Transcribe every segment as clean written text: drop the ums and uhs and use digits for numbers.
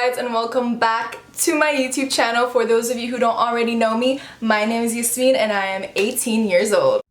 guys, and welcome back to my YouTube channel. For those of you who don't already know me, my name is Yasmin and I am 18 years old.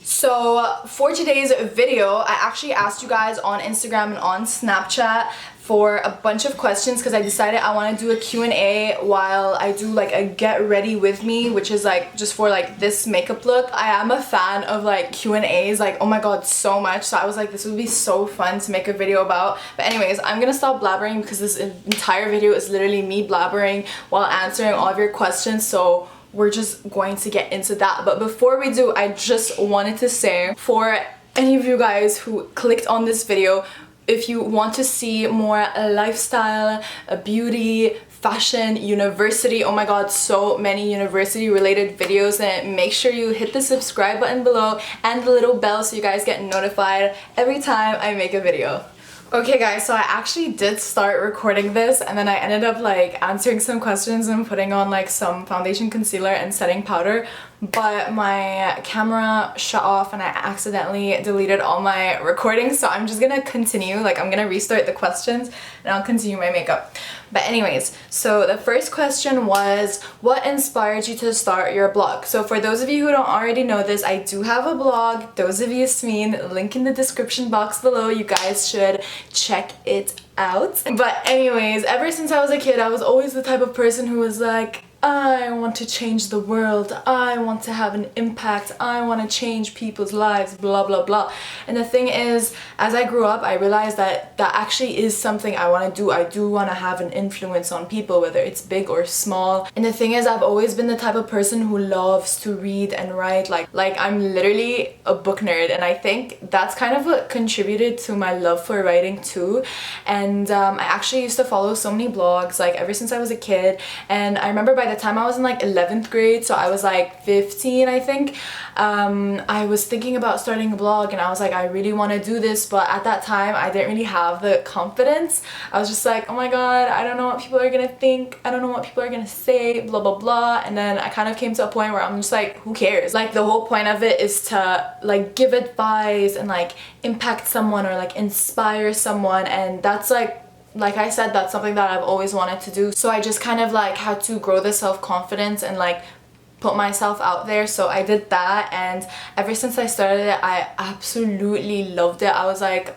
So for today's video, I actually asked you guys on Instagram and on Snapchat for a bunch of questions because I decided I want to do a Q&A while I do like a get ready with me, which is like just for like this makeup look. I am a fan of like Q&As, like oh my god, so much. So I was like, this would be so fun to make a video about. But anyways, I'm gonna stop blabbering because this entire video is literally me blabbering while answering all of your questions. So we're just going to get into that. But before we do, I just wanted to say, for any of you guys who clicked on this video, if you want to see more lifestyle, beauty, fashion, university, oh my god, so many university related videos, then make sure you hit the subscribe button below and the little bell so you guys get notified every time I make a video. Okay guys, so I actually did start recording this and then I ended up like answering some questions and putting on like some foundation, concealer and setting powder, but my camera shut off and I accidentally deleted all my recordings, so I'm just gonna continue, like I'm gonna restart the questions and I'll continue my makeup. But anyways, so the first question was, what inspired you to start your blog? So for those of you who don't already know this, I do have a blog, Those of Yasmin, link in the description box below. You guys should check it out. But anyways, ever since I was a kid, I was always the type of person who was like, I want to change the world, I want to have an impact, I want to change people's lives, blah blah blah. And the thing is, as I grew up, I realized that that actually is something I want to do. I do want to have an influence on people, whether it's big or small. And the thing is, I've always been the type of person who loves to read and write. Like I'm literally a book nerd, and I think that's kind of what contributed to my love for writing too. And I actually used to follow so many blogs like ever since I was a kid. And I remember by the time I was in like 11th grade, so I was like 15 I think, I was thinking about starting a blog and I was like, I really want to do this, but at that time I didn't really have the confidence. I was just like, oh my god, I don't know what people are gonna think, I don't know what people are gonna say, blah blah blah. And then I kind of came to a point where I'm just like, who cares? Like the whole point of it is to like give advice and like impact someone or like inspire someone, and that's like I said, that's something that I've always wanted to do. So I just kind of like had to grow the self-confidence and like put myself out there. So I did that, and ever since I started it, I absolutely loved it. I was like,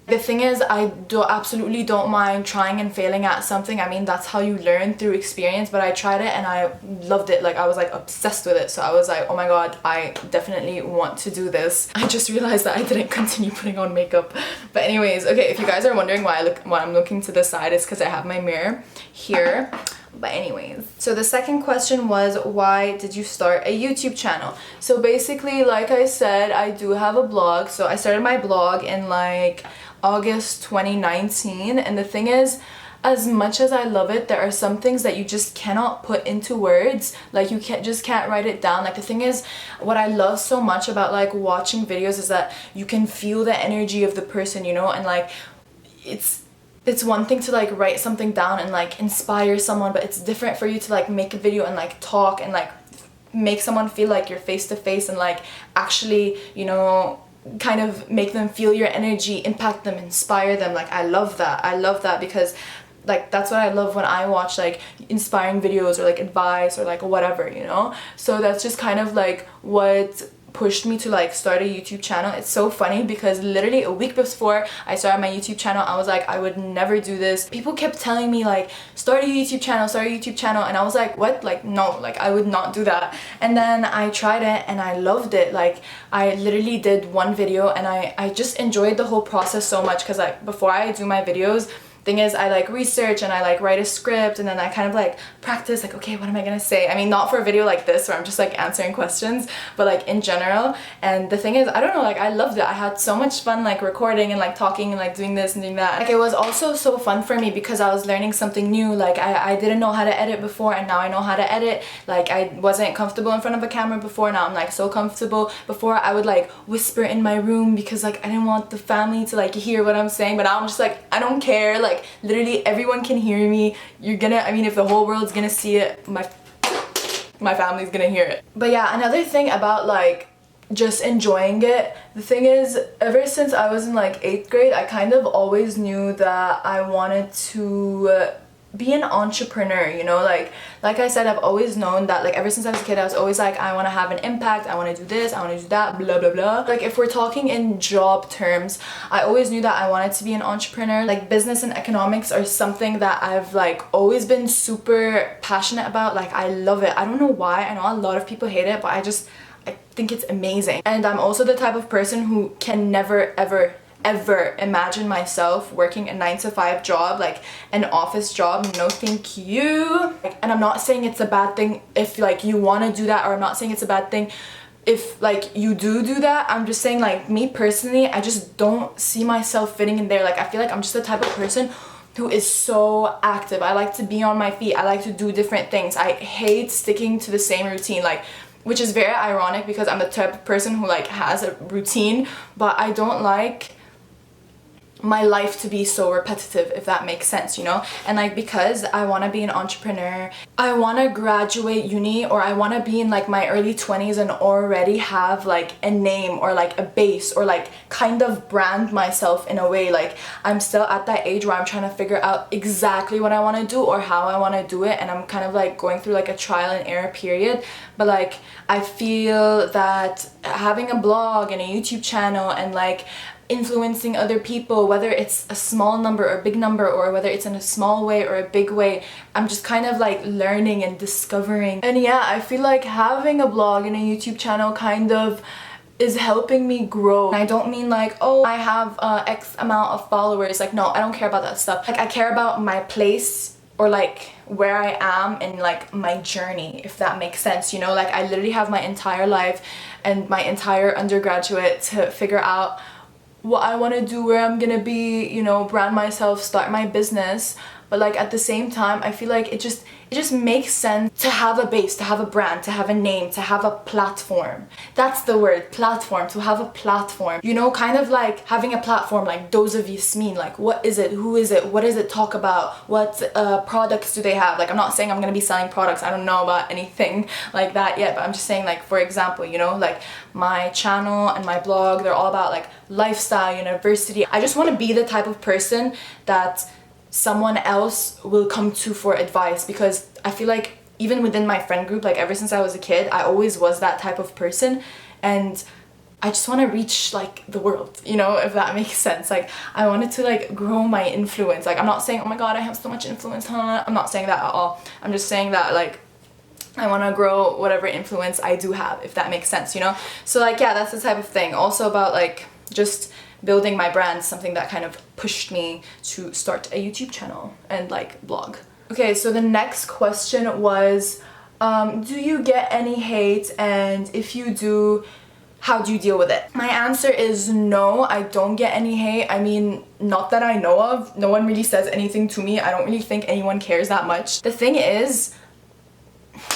the thing is, I absolutely don't mind trying and failing at something. I mean, that's how you learn, through experience. But I tried it and I loved it. Like I was like obsessed with it. So I was like, oh my god, I definitely want to do this. I just realized that I didn't continue putting on makeup. But anyways, okay, if you guys are wondering why I'm looking to the side, it's because I have my mirror here. But anyways, so the second question was, why did you start a YouTube channel? So basically, like I said, I do have a blog. So I started my blog in like August 2019, and the thing is, as much as I love it, there are some things that you just cannot put into words. Like you can't write it down. Like the thing is, what I love so much about like watching videos is that you can feel the energy of the person, you know, and like it's one thing to like write something down and like inspire someone, but it's different for you to like make a video and like talk and like make someone feel like you're face to face and like actually, you know, kind of make them feel your energy, impact them, inspire them. Like I love that because like that's what I love when I watch like inspiring videos or like advice or like whatever, you know. So that's just kind of like what pushed me to like start a YouTube channel. It's so funny because literally a week before I started my YouTube channel, I was like, I would never do this. People kept telling me like, start a YouTube channel, and I was like, what? Like no, like I would not do that. And then I tried it and I loved it. Like I literally did one video and I just enjoyed the whole process so much, because like before I do my videos, thing is, I like research and I like write a script, and then I kind of like practice like, okay, what am I gonna say? I mean, not for a video like this where I'm just like answering questions, but like in general. And the thing is, I don't know, like I loved it. I had so much fun like recording and like talking and like doing this and doing that. Like it was also so fun for me because I was learning something new. Like I didn't know how to edit before, and now I know how to edit. Like I wasn't comfortable in front of a camera before, now I'm like so comfortable. Before I would like whisper in my room because like I didn't want the family to like hear what I'm saying, but now I'm just like, I don't care. Like literally everyone can hear me. I mean, if the whole world's gonna see it, my family's gonna hear it. But yeah, another thing about like just enjoying it. The thing is, ever since I was in like 8th grade, I kind of always knew that I wanted to be an entrepreneur, you know, like I said, I've always known that, like, ever since I was a kid, I was always like, I want to have an impact, I want to do this, I want to do that, blah blah blah. Like, if we're talking in job terms, I always knew that I wanted to be an entrepreneur. Like, business and economics are something that I've like always been super passionate about. Like, I love it. I don't know why. I know a lot of people hate it, but I think it's amazing. And I'm also the type of person who can never ever imagine myself working a 9-to-5 job, like an office job. No thank you. And I'm not saying it's a bad thing if like you want to do that, or I'm not saying it's a bad thing if like you do that. I'm just saying, like, me personally, I just don't see myself fitting in there. Like, I feel like I'm just the type of person who is so active. I like to be on my feet. I like to do different things. I hate sticking to the same routine, like, which is very ironic because I'm the type of person who like has a routine, but I don't like my life to be so repetitive, if that makes sense, you know. And like, because I want to be an entrepreneur, I want to graduate uni, or I want to be in like my early 20s and already have like a name or like a base, or like kind of brand myself in a way. Like, I'm still at that age where I'm trying to figure out exactly what I want to do or how I want to do it, and I'm kind of like going through like a trial and error period. But like, I feel that having a blog and a YouTube channel and like influencing other people, whether it's a small number or a big number, or whether it's in a small way or a big way, I'm just kind of like learning and discovering. And yeah, I feel like having a blog and a YouTube channel kind of is helping me grow. And I don't mean like, oh, I have X amount of followers. Like, no, I don't care about that stuff. Like, I care about my place, or like where I am in like my journey, if that makes sense, you know. Like, I literally have my entire life and my entire undergraduate to figure out what I want to do, where I'm gonna be, you know, brand myself, start my business. But like, at the same time, I feel like it just makes sense to have a base, to have a brand, to have a name, to have a platform. That's the word, platform, to have a platform. You know, kind of like having a platform, like those of you mean, like, what is it, who is it, what does it talk about, what products do they have? Like, I'm not saying I'm gonna be selling products, I don't know about anything like that yet, but I'm just saying, like, for example, you know, like my channel and my blog, they're all about like lifestyle, university. I just want to be the type of person that someone else will come to for advice, because I feel like even within my friend group, like ever since I was a kid, I always was that type of person, and I just want to reach like the world, you know, if that makes sense. Like, I wanted to like grow my influence. Like, I'm not saying, oh my god, I have so much influence, I'm not saying that at all. I'm just saying that like I want to grow whatever influence I do have, if that makes sense, you know. So like, yeah, that's the type of thing. Also about like just building my brand, something that kind of pushed me to start a YouTube channel and like blog. Okay, so the next question was, do you get any hate, and if you do, how do you deal with it? My answer is no, I don't get any hate. I mean, not that I know of. No one really says anything to me. I don't really think anyone cares that much. The thing is,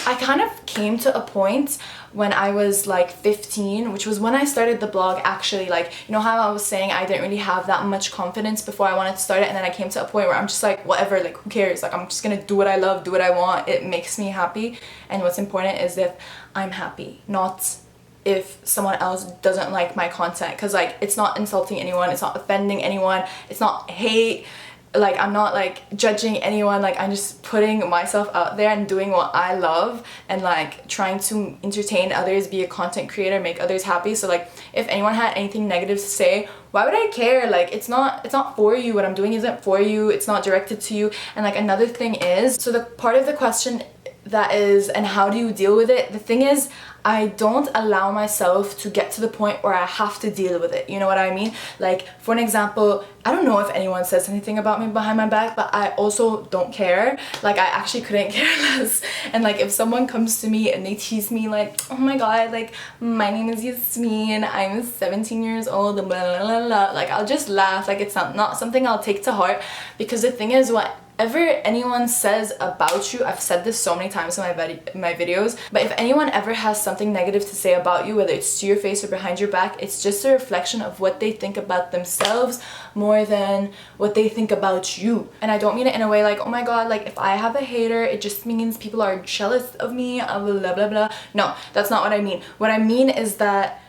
I kind of came to a point when I was like 15, which was when I started the blog actually. Like, you know how I was saying I didn't really have that much confidence before I wanted to start it, and then I came to a point where I'm just like, whatever, like, who cares? Like, I'm just gonna do what I love, do what I want. It makes me happy, and what's important is if I'm happy, not if someone else doesn't like my content. Because like, it's not insulting anyone, it's not offending anyone, it's not hate. Like, I'm not like judging anyone. Like, I'm just putting myself out there and doing what I love, and like trying to entertain others, be a content creator, make others happy. So like, if anyone had anything negative to say, why would I care? Like, it's not for you. What I'm doing isn't for you. It's not directed to you. And like, another thing is, so the part of the question that is, and how do you deal with it? The thing is, I don't allow myself to get to the point where I have to deal with it. You know what I mean? Like, for an example, I don't know if anyone says anything about me behind my back, but I also don't care. Like, I actually couldn't care less. And like, if someone comes to me and they tease me like, oh my god, like, my name is Yasmin, I'm 17 years old, blah blah blah blah, like, I'll just laugh. Like, it's not something I'll take to heart, because the thing is, whatever anyone says about you, I've said this so many times in my videos, but if anyone ever has something negative to say about you, whether it's to your face or behind your back, it's just a reflection of what they think about themselves more than what they think about you. And I don't mean it in a way like, oh my god, like, if I have a hater, it just means people are jealous of me, blah blah blah blah. No, that's not what I mean. What I mean is that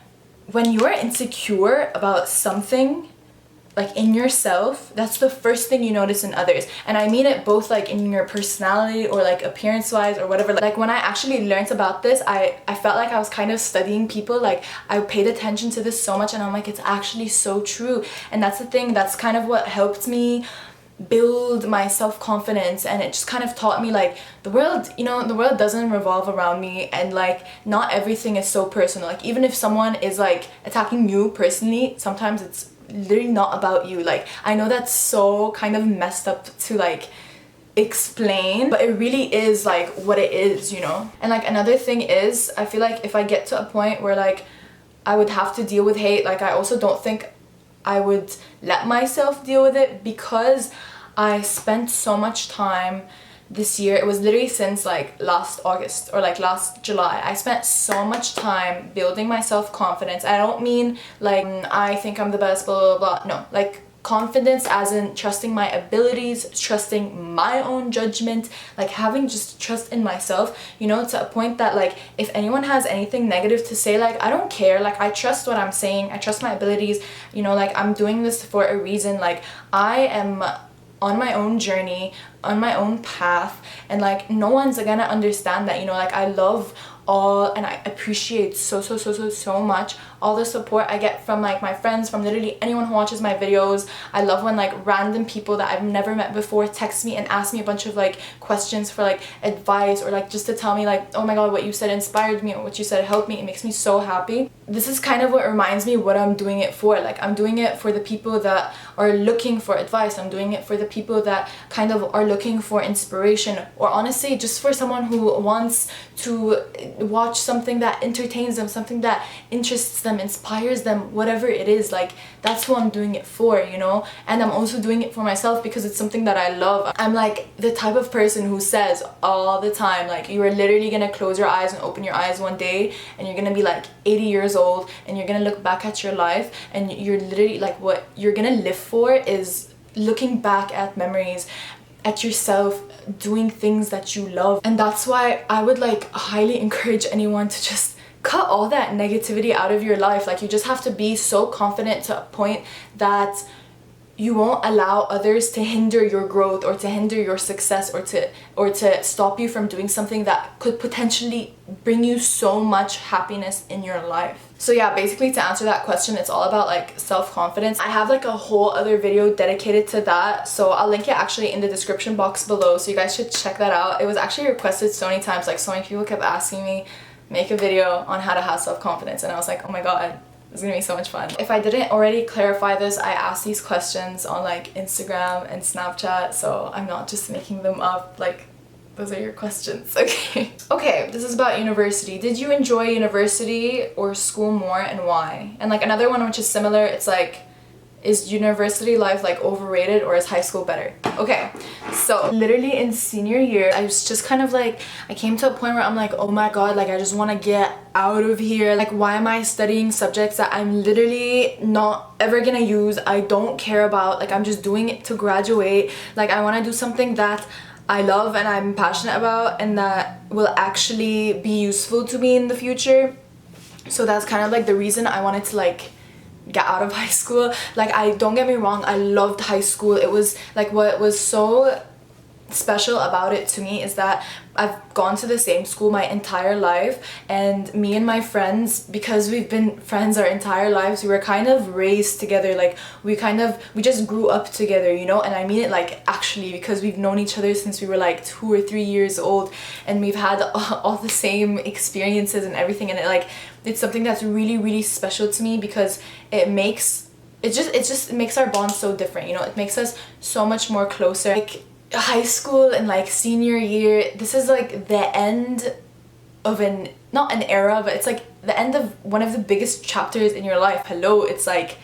when you're insecure about something, like in yourself, that's the first thing you notice in others. And I mean it both like in your personality or like appearance wise or whatever. Like when I actually learned about this, I felt like I was kind of studying people. Like I paid attention to this so much, and I'm like, it's actually so true. And that's the thing, that's kind of what helped me build my self-confidence. And it just kind of taught me like the world, you know, the world doesn't revolve around me, and like not everything is so personal. Like even if someone is like attacking you personally, sometimes it's literally not about you. Like I know that's so kind of messed up to like explain, but it really is like what it is, you know. And like another thing is, I feel like if I get to a point where like I would have to deal with hate, like I also don't think I would let myself deal with it, because I spent so much time this year. It was literally since like last August or like last July. I spent so much time building my self-confidence. I don't mean like I think I'm the best, blah, blah, blah. No, like confidence as in trusting my abilities, trusting my own judgment, like having just trust in myself, you know, to a point that like if anyone has anything negative to say, like I don't care. Like I trust what I'm saying, I trust my abilities, you know, like I'm doing this for a reason. Like I am on my own journey, on my own path, and like no one's gonna understand that, you know. Like I love all, and I appreciate so much all the support I get from like my friends, from literally anyone who watches my videos. I love when like random people that I've never met before text me and ask me a bunch of like questions for like advice, or like just to tell me like, oh my god, what you said inspired me, or what you said helped me. It makes me so happy. This is kind of what reminds me what I'm doing it for. Like I'm doing it for the people that are looking for advice. I'm doing it for the people that kind of are looking for inspiration, or honestly just for someone who wants to watch something that entertains them, something that interests them, inspires them, whatever it is. Like that's who I'm doing it for, you know. And I'm also doing it for myself because it's something that I love. I'm like the type of person who says all the time, like you are literally gonna close your eyes and open your eyes one day and you're gonna be like 80 years old, and you're gonna look back at your life, and you're literally like, what you're gonna live for is looking back at memories, at yourself doing things that you love. And that's why I would like highly encourage anyone to just cut all that negativity out of your life. Like you just have to be so confident to a point that you won't allow others to hinder your growth, or to hinder your success, or to stop you from doing something that could potentially bring you so much happiness in your life. So yeah, basically to answer that question, it's all about like self-confidence. I have like a whole other video dedicated to that, so I'll link it actually in the description box below, so you guys should check that out. It was actually requested so many times. Like so many people kept asking me make a video on how to have self-confidence, and I was like, oh my god, it's gonna be so much fun. If I didn't already clarify this, I asked these questions on like Instagram and Snapchat, so I'm not just making them up. Like those are your questions. Okay. Okay, this is about university. Did you enjoy university or school more, and why? And like another one which is similar, it's like, is university life like overrated, or is high school better? Okay, so literally in senior year, I was just kind of like, I came to a point where I'm like, oh my god, like I just want to get out of here. Like why am I studying subjects that I'm literally not ever gonna use, I don't care about? Like I'm just doing it to graduate. Like I want to do something that I love and I'm passionate about, and that will actually be useful to me in the future. So that's kind of like the reason I wanted to like get out of high school. Like I don't get me wrong, I loved high school. It was like, what was so special about it to me is that I've gone to the same school my entire life, and me and my friends, because we've been friends our entire lives, we were kind of raised together. Like we just grew up together, you know. And I mean it like actually, because we've known each other since we were like 2 or 3 years old, and we've had all the same experiences and everything. And it's something that's really special to me, because it just makes our bond so different, you know. It makes us so much more closer. Like high school and like senior year, this is like the end of not an era, but it's like the end of one of the biggest chapters in your life. Hello, it's like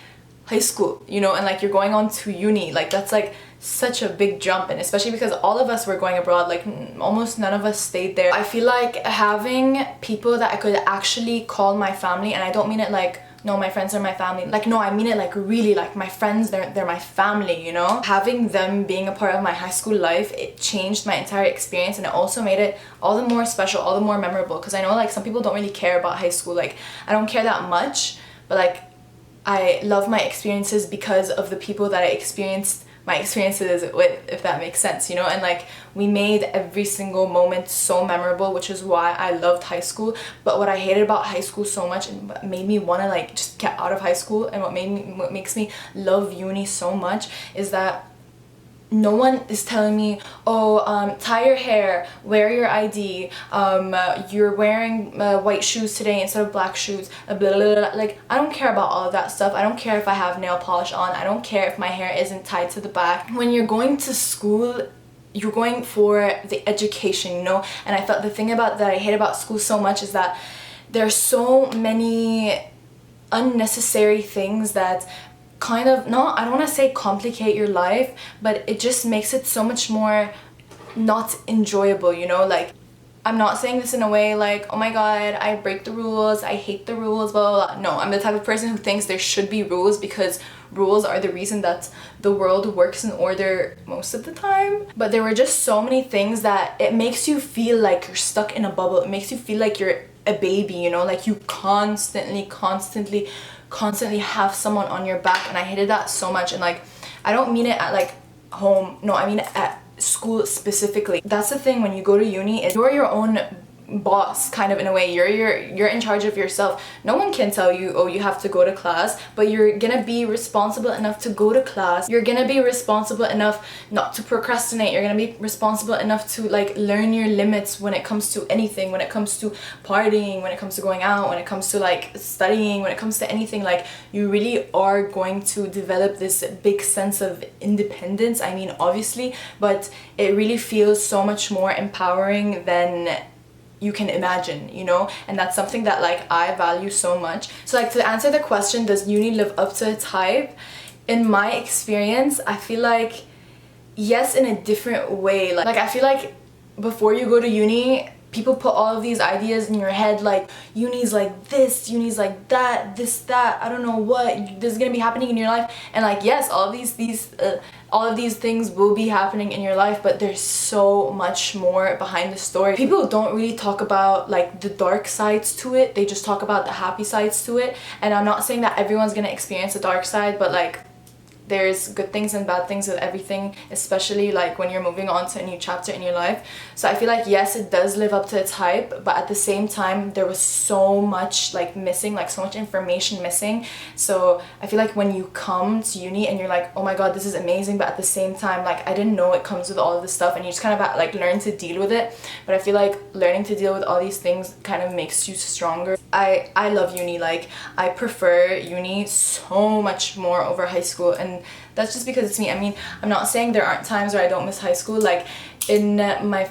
high school, you know. And like you're going on to uni, like that's like such a big jump. And especially because all of us were going abroad, like almost none of us stayed there. I feel like having people that I could actually call my family, and I don't mean it like, no, my friends are my family. Like, no, I mean it like really, like my friends, they're my family, you know? Having them being a part of my high school life, it changed my entire experience, and it also made it all the more special, all the more memorable. Because I know like some people don't really care about high school. Like I don't care that much, but like I love my experiences because of the people that I experienced my experiences with, if that makes sense, you know? And like we made every single moment so memorable, which is why I loved high school. But what I hated about high school so much and what made me want to like just get out of high school, and what makes me love uni so much, is that no one is telling me, oh, tie your hair, wear your ID, you're wearing white shoes today instead of black shoes, blah, blah, blah, blah. Like, I don't care about all of that stuff. I don't care if I have nail polish on. I don't care if my hair isn't tied to the back. When you're going to school, you're going for the education, you know? And I felt the thing that I hate about school so much is that there's so many unnecessary things that kind of, no, I don't want to say complicate your life, but it just makes it so much more not enjoyable, you know? Like, I'm not saying this in a way like, oh my god, I break the rules, I hate the rules, blah, blah, blah. No, I'm the type of person who thinks there should be rules because rules are the reason that the world works in order most of the time. But there were just so many things that it makes you feel like you're stuck in a bubble. It makes you feel like you're a baby, you know? Like you constantly have someone on your back, and I hated that so much. And like, I don't mean it at like home, no, I mean it at school specifically. That's the thing when you go to uni, is you're your own boss, kind of, in a way. You're in charge of yourself. No one can tell you, oh, you have to go to class, but you're gonna be responsible enough to go to class. You're gonna be responsible enough not to procrastinate. You're gonna be responsible enough to like learn your limits when it comes to anything, when it comes to partying, when it comes to going out, when it comes to like studying, when it comes to anything. Like, you really are going to develop this big sense of independence. I mean, obviously, but it really feels so much more empowering than you can imagine, you know? And that's something that like I value so much. So like, to answer the question, does uni live up to its hype? In my experience, I feel like yes, in a different way. Like I feel like before you go to uni, people put all of these ideas in your head, like uni's like this, uni's like that, this, that, I don't know what, this is gonna be happening in your life. And like, yes, all of these things will be happening in your life, but there's so much more behind the story. People don't really talk about like the dark sides to it. They just talk about the happy sides to it. And I'm not saying that everyone's gonna experience the dark side, but like, there's good things and bad things with everything, especially like when you're moving on to a new chapter in your life. So I feel like yes, it does live up to its hype, but at the same time there was so much like missing, like so much information missing. So I feel like when you come to uni and you're like, oh my god, this is amazing, but at the same time, like, I didn't know it comes with all of this stuff, and you just kind of like learn to deal with it. But I feel like learning to deal with all these things kind of makes you stronger. I love uni. Like, I prefer uni so much more over high school, and that's just because it's me. I mean, I'm not saying there aren't times where I don't miss high school. Like, in my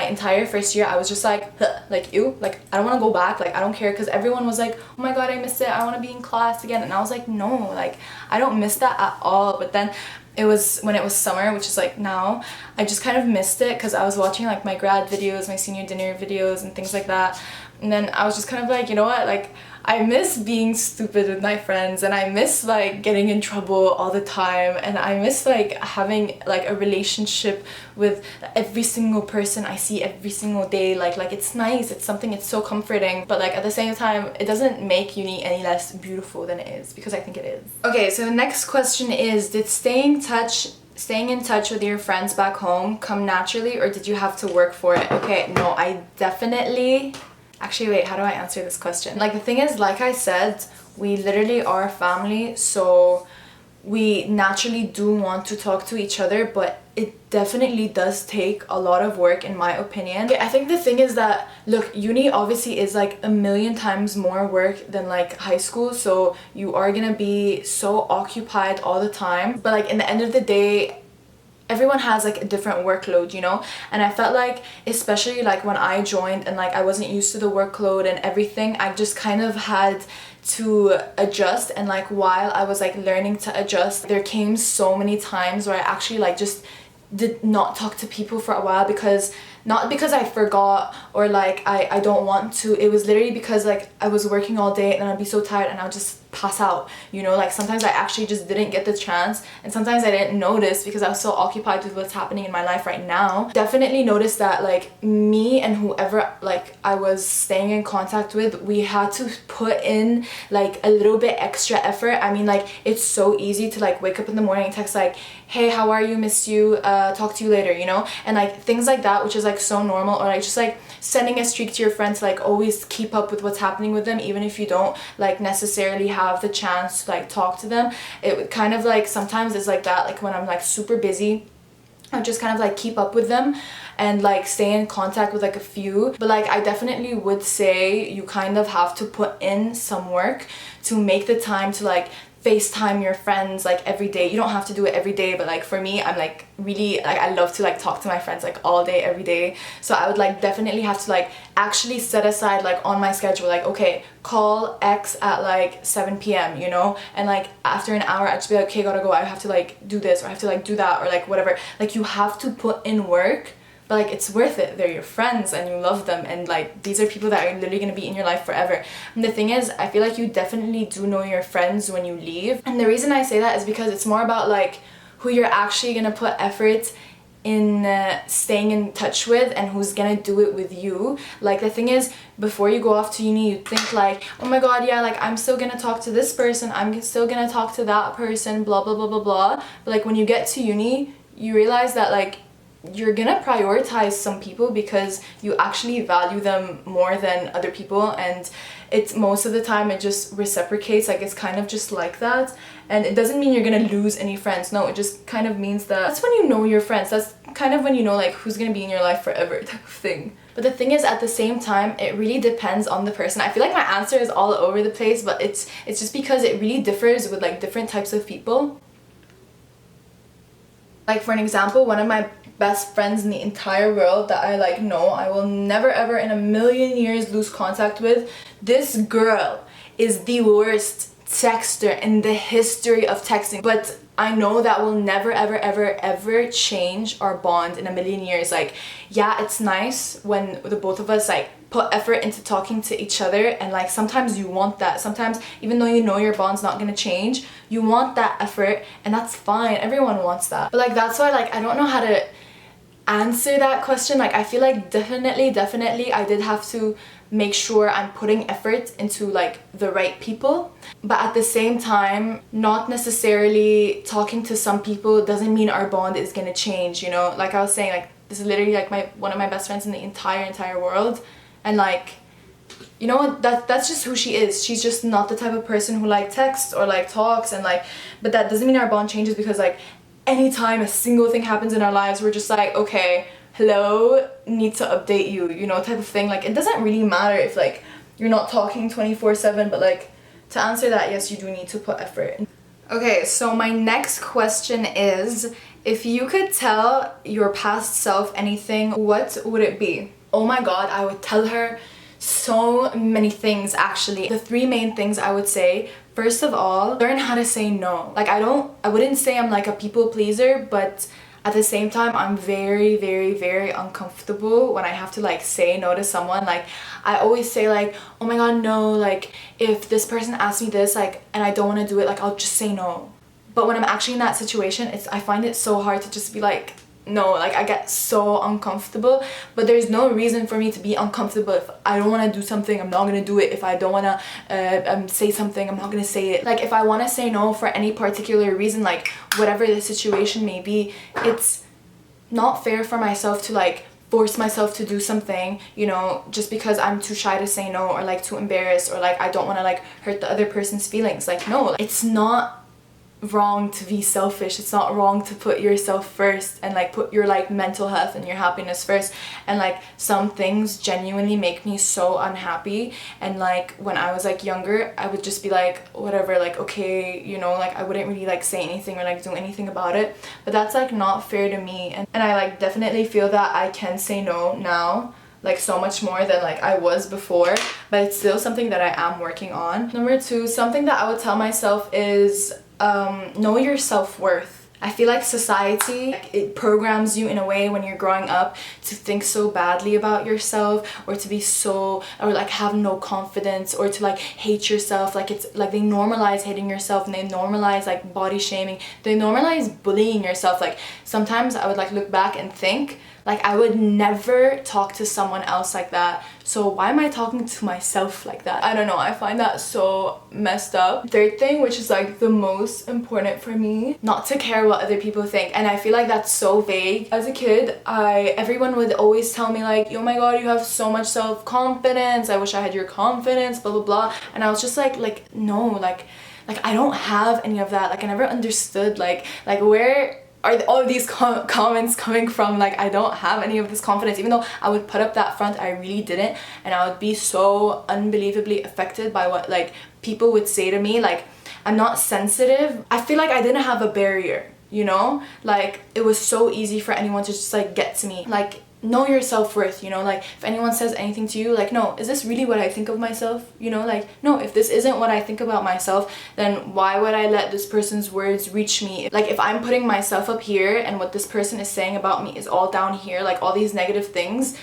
entire first year, I was just like, huh, like, ew, like, I don't want to go back, like, I don't care, because everyone was like, oh my god, I missed it, I want to be in class again. And I was like, no, like, I don't miss that at all. But then it was when it was summer, which is like now, I just kind of missed it because I was watching like my grad videos, my senior dinner videos and things like that. And then I was just kind of like, you know what, like, I miss being stupid with my friends, and I miss like getting in trouble all the time, and I miss like having like a relationship with every single person I see every single day. Like it's nice, it's something, it's so comforting, but like at the same time it doesn't make uni any less beautiful than it is, because I think it is. Okay, so the next question is, did staying in touch with your friends back home come naturally, or did you have to work for it? Okay, no, I definitely... Actually, wait, how do I answer this question? Like, the thing is, like I said, we literally are family, so we naturally do want to talk to each other, but it definitely does take a lot of work, in my opinion. Okay, I think the thing is that, look, uni obviously is like a million times more work than like high school, so you are gonna be so occupied all the time. But like, in the end of the day, everyone has like a different workload, you know? And I felt like, especially like when I joined and like I wasn't used to the workload and everything, I just kind of had to adjust. And like, while I was like learning to adjust, there came so many times where I actually like just did not talk to people for a while, because not because I forgot or like I don't want to. It was literally because like I was working all day and I'd be so tired and I'll just pass out, you know. Like sometimes I actually just didn't get the chance, and sometimes I didn't notice because I was so occupied with what's happening in my life right now. Definitely noticed that like me and whoever like I was staying in contact with, we had to put in like a little bit extra effort. I mean, like it's so easy to like wake up in the morning and text like, hey, how are you, miss you, talk to you later, you know, and like things like that, which is like so normal. Or like just like sending a streak to your friends to like always keep up with what's happening with them, even if you don't like necessarily have the chance to like talk to them. It kind of like sometimes it's like that, like when I'm like super busy, I just kind of like keep up with them and like stay in contact with like a few. But like I definitely would say you kind of have to put in some work to make the time to like FaceTime your friends like every day. You don't have to do it every day, but like for me, I'm like really like I love to like talk to my friends like all day every day. So I would like definitely have to like actually set aside like on my schedule like, okay, call X at like 7 p.m, you know, and like after an hour I'd just be like, okay, gotta go, I have to like do this or I have to like do that or like whatever. Like you have to put in work, but like it's worth it. They're your friends and you love them, and like these are people that are literally gonna be in your life forever. And the thing is, I feel like you definitely do know your friends when you leave, and the reason I say that is because it's more about like who you're actually gonna put effort in staying in touch with and who's gonna do it with you. Like the thing is, before you go off to uni, you think like, oh my god, yeah, like I'm still gonna talk to this person, I'm still gonna talk to that person, blah blah blah blah blah. But like when you get to uni, you realize that like you're gonna prioritize some people because you actually value them more than other people, and it's most of the time it just reciprocates. Like it's kind of just like that, and it doesn't mean you're gonna lose any friends. No, it just kind of means that that's when you know your friends. That's kind of when you know like who's gonna be in your life forever type of thing. But the thing is, at the same time, it really depends on the person. I feel like my answer is all over the place, but it's just because it really differs with like different types of people. Like for an example, one of my best friends in the entire world that I like know, I will never ever in a million years lose contact with. This girl is the worst texter in the history of texting, but I know that will never ever ever ever change our bond in a million years. Like yeah, it's nice when the both of us like put effort into talking to each other, and like sometimes you want that. Sometimes even though you know your bond's not gonna change, you want that effort, and that's fine. Everyone wants that. But like that's why like I don't know how to answer that question. Like I feel like definitely I did have to make sure I'm putting effort into like the right people, but at the same time, not necessarily talking to some people doesn't mean our bond is gonna change, you know. Like I was saying, like this is literally like one of my best friends in the entire world, and like, you know, that's just who she is. She's just not the type of person who like texts or like talks, and like, but that doesn't mean our bond changes because like anytime a single thing happens in our lives, we're just like, okay, hello, need to update you, you know, type of thing. Like it doesn't really matter if like you're not talking 24/7, but like to answer that, yes, you do need to put effort. Okay, so my next question is, if you could tell your past self anything, what would it be? Oh my god, I would tell her so many things actually. The three main things I would say: first of all, learn how to say no. Like I wouldn't say I'm like a people pleaser, but at the same time, I'm very uncomfortable when I have to like say no to someone. Like I always say like, oh my god, no, like if this person asks me this like and I don't want to do it, like I'll just say no. But when I'm actually in that situation, I find it so hard to just be like no. Like I get so uncomfortable, but there's no reason for me to be uncomfortable. If I don't want to do something, I'm not gonna do it. If I don't want to say something, I'm not gonna say it. Like if I want to say no for any particular reason, like whatever the situation may be, it's not fair for myself to like force myself to do something, you know, just because I'm too shy to say no, or like too embarrassed, or like I don't want to like hurt the other person's feelings. Like no, it's not wrong to be selfish. It's not wrong to put yourself first and like put your like mental health and your happiness first. And like some things genuinely make me so unhappy, and like when I was like younger, I would just be like whatever, like okay, you know, like I wouldn't really like say anything or like do anything about it. But that's like not fair to me, and I like definitely feel that I can say no now, like so much more than like I was before, but it's still something that I am working on. Number two, something that I would tell myself is know your self-worth. I feel like society, it programs you in a way when you're growing up to think so badly about yourself, or to be so, or like have no confidence, or to like hate yourself. Like it's like they normalize hating yourself, and they normalize like body shaming, they normalize bullying yourself. Like sometimes I would like look back and think like I would never talk to someone else like that, so why am I talking to myself like that? I don't know, I find that so messed up. Third thing, which is like the most important for me, not to care what other people think. And I feel like that's so vague. As a kid, everyone would always tell me like, oh my god, you have so much self-confidence, I wish I had your confidence, blah blah blah. And I was just like no, like I don't have any of that. Like I never understood like where are all of these comments coming from? Like I don't have any of this confidence. Even though I would put up that front, I really didn't, and I would be so unbelievably affected by what like people would say to me. Like I'm not sensitive. I feel like I didn't have a barrier, you know? Like it was so easy for anyone to just like get to me. Like know your self-worth, you know? Like if anyone says anything to you, like no, is this really what I think of myself? You know, like no, if this isn't what I think about myself, then why would I let this person's words reach me? Like if I'm putting myself up here and what this person is saying about me is all down here, like all these negative things,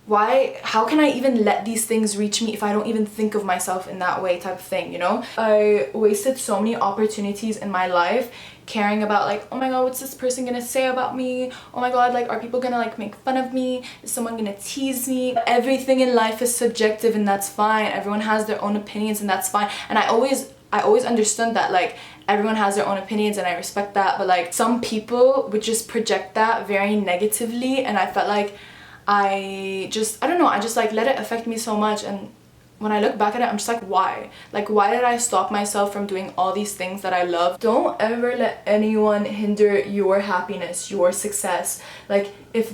how can I even let these things reach me if I don't even think of myself in that way, type of thing, you know? I wasted so many opportunities in my life caring about like, oh my god, what's this person gonna say about me? Oh my god, like are people gonna like make fun of me? Is someone gonna tease me? Everything in life is subjective, and that's fine. Everyone has their own opinions, and that's fine. And I always understood that like everyone has their own opinions, and I respect that, but like some people would just project that very negatively, and I felt like I don't know, I just like let it affect me so much. And when I look back at it, I'm just like, why? Like, why did I stop myself from doing all these things that I love? Don't ever let anyone hinder your happiness, your success. Like, if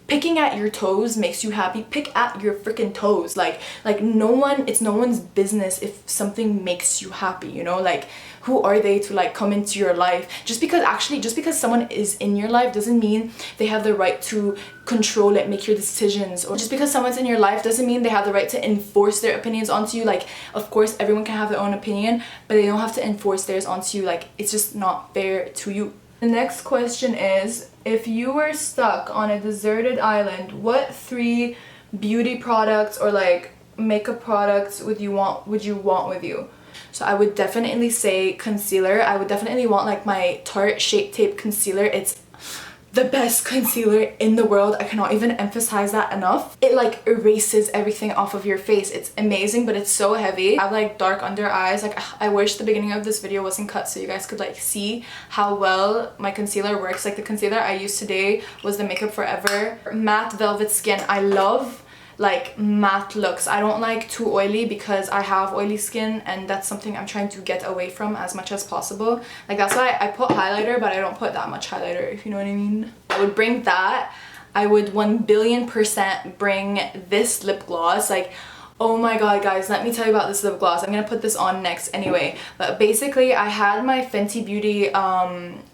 picking at your toes makes you happy, pick at your freaking toes. Like it's no one's business if something makes you happy, you know? Like, who are they to like come into your life? Just because someone is in your life doesn't mean they have the right to control it, make your decisions. Or just because someone's in your life doesn't mean they have the right to enforce their opinions onto you. Like, of course everyone can have their own opinion, but they don't have to enforce theirs onto you. Like, it's just not fair to you. The next question is, if you were stuck on a deserted island, what 3 beauty products or like makeup products would you want with you? So I would definitely say concealer. I would definitely want like my Tarte Shape Tape concealer. It's the best concealer in the world. I cannot even emphasize that enough. It like erases everything off of your face. It's amazing, but it's so heavy. I have like dark under eyes. Like I wish the beginning of this video wasn't cut so you guys could like see how well my concealer works. Like the concealer I used today was the Makeup Forever Matte Velvet Skin. I love like matte looks. I don't like too oily because I have oily skin, and that's something I'm trying to get away from as much as possible. Like that's why I put highlighter, but I don't put that much highlighter, if you know what I mean. I would bring that. I would 1,000,000,000% bring this lip gloss. Like, oh my god guys, let me tell you about this lip gloss. I'm gonna put this on next anyway, but basically I had my Fenty Beauty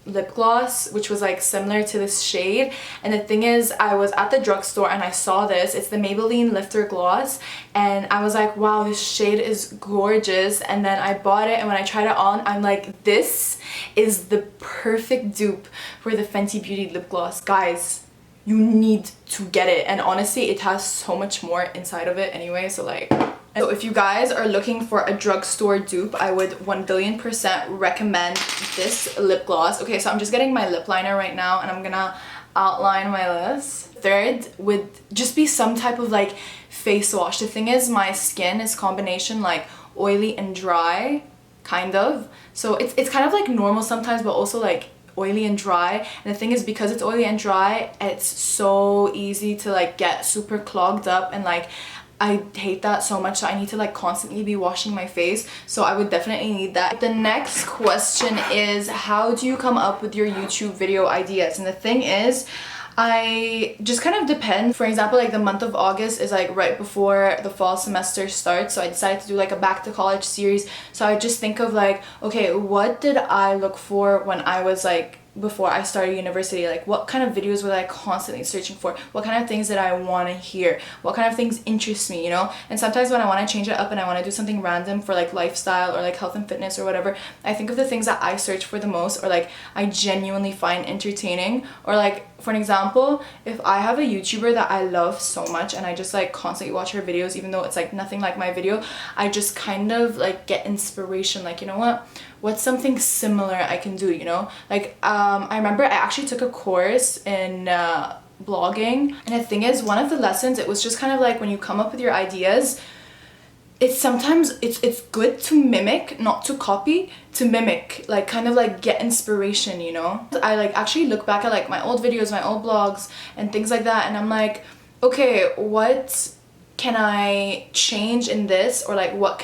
lip gloss, which was like similar to this shade, and the thing is, I was at the drugstore and I saw this. It's the Maybelline Lifter Gloss, and I was like, wow, this shade is gorgeous. And then I bought it, and when I tried it on, I'm like, this is the perfect dupe for the Fenty Beauty lip gloss. Guys, you need to get it, and honestly it has so much more inside of it anyway. So like, so if you guys are looking for a drugstore dupe, I would 1,000,000,000% recommend this lip gloss. Okay, so I'm just getting my lip liner right now, and I'm gonna outline my list. Third would just be some type of like face wash. The thing is, my skin is combination like oily and dry, kind of, so it's kind of like normal sometimes, but also like oily and dry. And the thing is, because it's oily and dry, it's so easy to like get super clogged up, and like I hate that so much, so I need to like constantly be washing my face, so I would definitely need that. The next question is, how do you come up with your YouTube video ideas? And the thing is, I just kind of depend. For example, like the month of August is like right before the fall semester starts, so I decided to do like a back to college series. So I just think of like, okay, what did I look for when I was like before I started university, like what kind of videos was I constantly searching for, what kind of things did I want to hear, what kind of things interest me, you know. And sometimes when I want to change it up and I want to do something random for like lifestyle or like health and fitness or whatever, I think of the things that I search for the most or like I genuinely find entertaining. Or like for an example, if I have a YouTuber that I love so much and I just like constantly watch her videos even though it's like nothing like my video, I just kind of like get inspiration, like, you know what, what's something similar I can do, you know. Like I remember I actually took a course in blogging, and the thing is, one of the lessons, it was just kind of like when you come up with your ideas, it's sometimes it's good to mimic, not to copy, to mimic, like kind of like get inspiration, you know. I like actually look back at like my old videos, my old blogs and things like that, and I'm like, okay, what can I change in this, or like what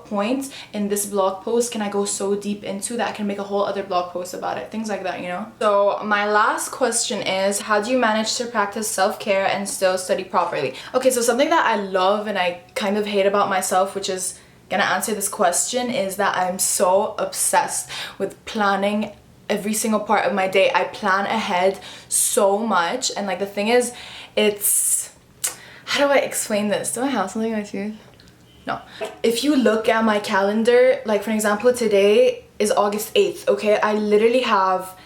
point in this blog post can I go so deep into that I can make a whole other blog post about it, things like that, you know. So my last question is, how do you manage to practice self-care and still study properly? Okay, so something that I love and I kind of hate about myself, which is gonna answer this question, is that I'm so obsessed with planning every single part of my day. I plan ahead so much, and like the thing is, how do I explain this? Do I have something in my tooth? No. If you look at my calendar, like for example, today is August 8th, okay? I literally have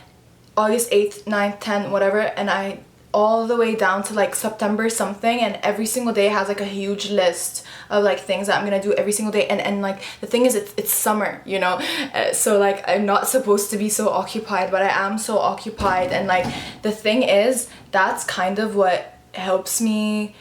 August 8th, 9th, 10th, whatever, and I all the way down to like September something, and every single day has like a huge list of like things that I'm gonna do every single day. And like the thing is, it's summer, you know, so like I'm not supposed to be so occupied, but I am so occupied. And like the thing is, that's kind of what helps me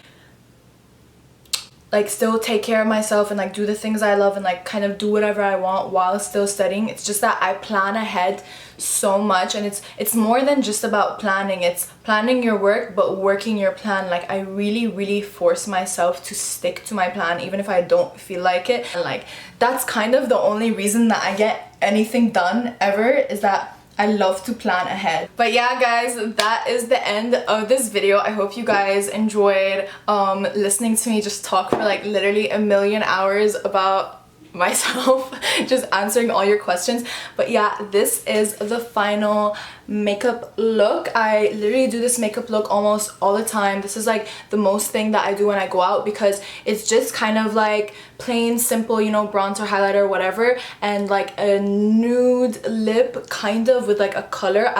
like still take care of myself and like do the things I love and like kind of do whatever I want while still studying. It's just that I plan ahead so much, and it's more than just about planning. It's planning your work but working your plan. Like I really force myself to stick to my plan even if I don't feel like it. And like that's kind of the only reason that I get anything done ever, is that I love to plan ahead. But yeah guys, that is the end of this video. I hope you guys enjoyed listening to me just talk for like literally a million hours about myself, just answering all your questions. But yeah, this is the final makeup look. I literally do this makeup look almost all the time. This is like the most thing that I do when I go out, because it's just kind of like plain simple, you know, bronzer, highlighter, whatever, and like a nude lip kind of with like a color.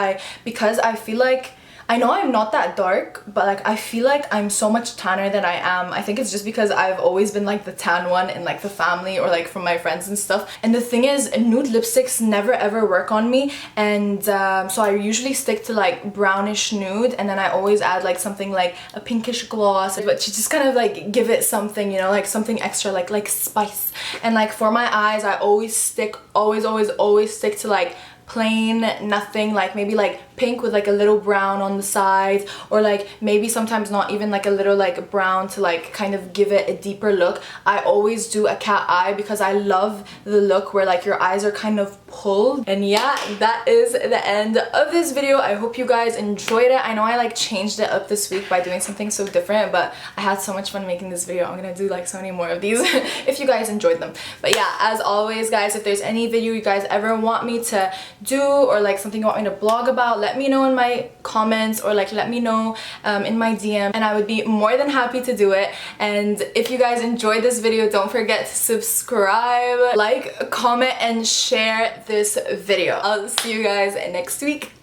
Because I feel like, I know I'm not that dark, but like I feel like I'm so much tanner than I am. I think it's just because I've always been like the tan one in like the family or like from my friends and stuff. And the thing is, nude lipsticks never ever work on me, and so I usually stick to like brownish nude, and then I always add like something like a pinkish gloss, but to just kind of like give it something, you know, like something extra, like spice. And like for my eyes, I always stick to like plain nothing, like maybe like pink with like a little brown on the sides, or like maybe sometimes not even like a little like brown to like kind of give it a deeper look. I always do a cat eye because I love the look where like your eyes are kind of pulled. And yeah, that is the end of this video. I hope you guys enjoyed it. I know I like changed it up this week by doing something so different, but I had so much fun making this video. I'm gonna do like so many more of these if you guys enjoyed them. But yeah, as always guys, if there's any video you guys ever want me to do, or like something you want me to blog about, let me know in my comments, or like let me know in my DM, and I would be more than happy to do it. And if you guys enjoyed this video, don't forget to subscribe, like, comment, and share this video. I'll see you guys next week.